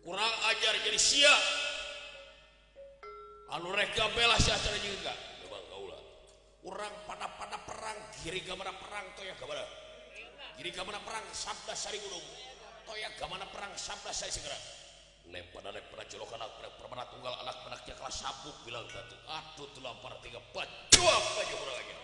kurang ajar jadi sia anu reka bela secara juga memang kaulah kurang pada perang kiri gamana perang toya gamana kiri gamana perang sabda sari gunung toya gamana perang sabda sari segera pada jolokan anak permana tunggal anak anaknya kelas sabuk bilang satu atuh telampar tiga pacuak aja kurang aja.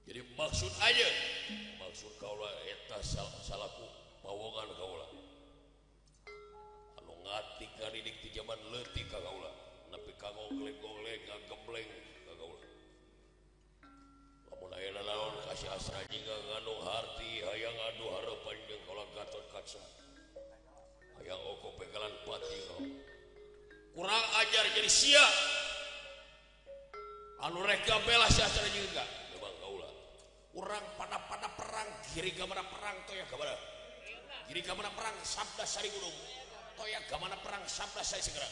Jadi maksud aja maksud kaulah eta salaku pawongan kaulah anu ngati kadidik di zaman leutik ka kaulah nepi ka ngogleng-ngogleng ngagembleng ka kaulah lamun aya naon kasih asra jingga nganu harti hayang adu harapan jeung kaulah Gatot Kaca hayang oko pegalan pati kaulah kurang ajar jadi sia anu reka bela secara juga memang kaulah kurang pada perang kiri gamana perang toya gamana kiri gamana perang sabda sari gunung toya gamana perang sabda sari segera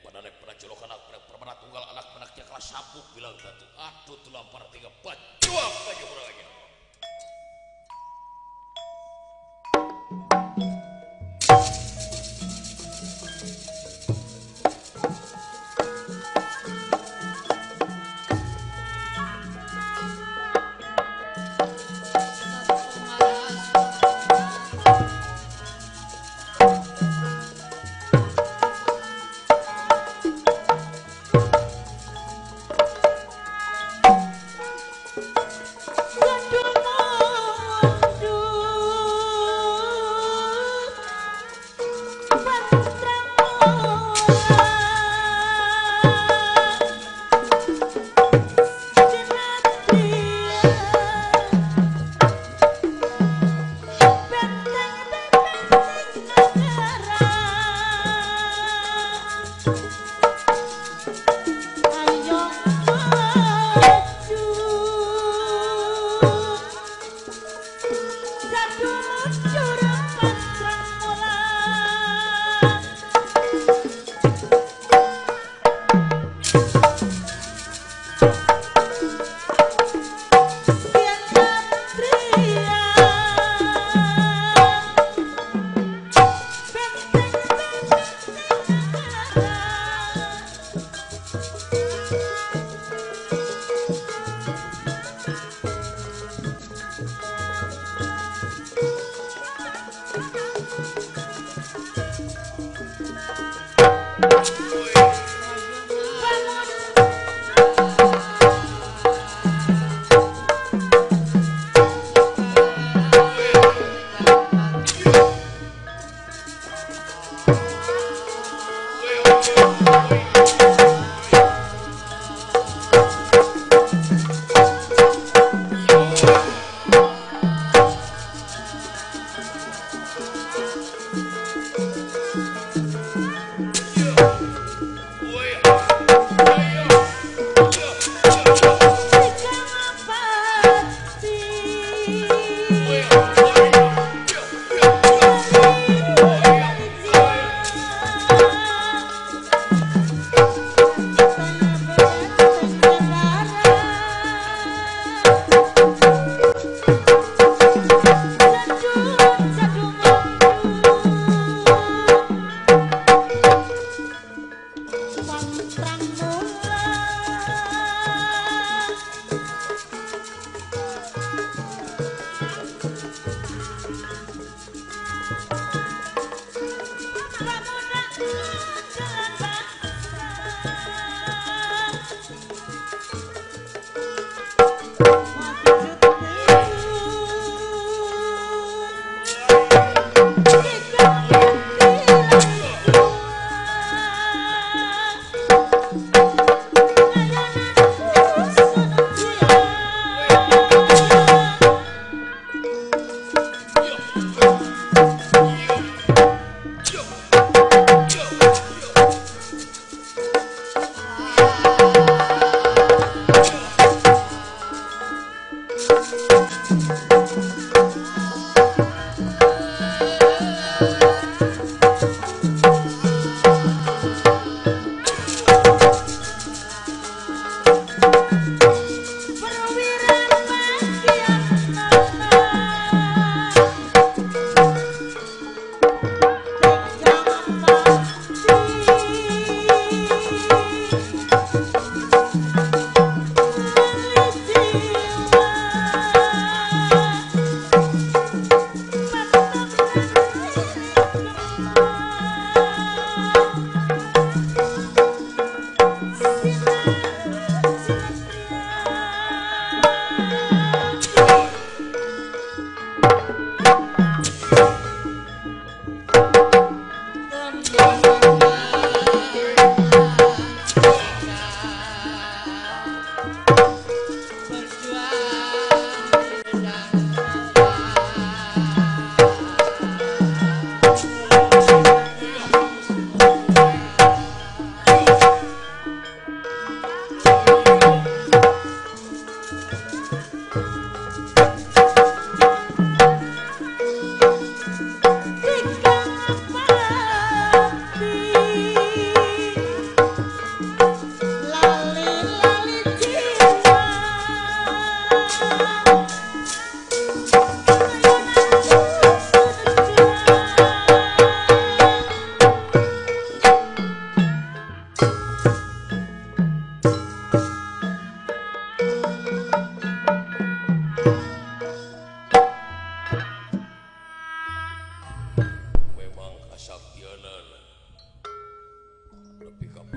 pada jolokan anak permana tunggal anak anaknya kelas sabuk bilang satu atuh telampar tiga pacuak aja kurang aja.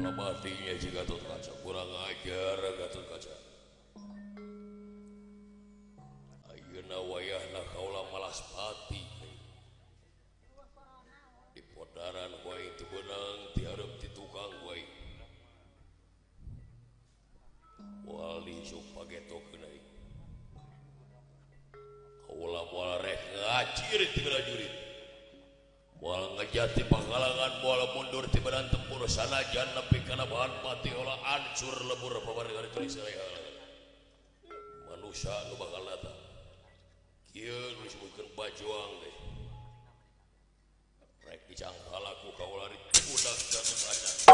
matinya si Gatot Kaca kurang ajar Gatot Kaca ayeuna wayahna kaula malas pati di podaran wae teu beunang ti hareup ti tukang wae wali sok pagetokeun deui kaula moal rek ngajirit ti prajurit moal ngejati panggalangan moal mundur ti badan tempur sanajan nepi kana bahan mati olah hancur lebur pamarga tulis saya manusia nu bakal datang kieu nu disebutkeun bajuang teh rek dicangkalaku kaula ri budak Gatot Kaca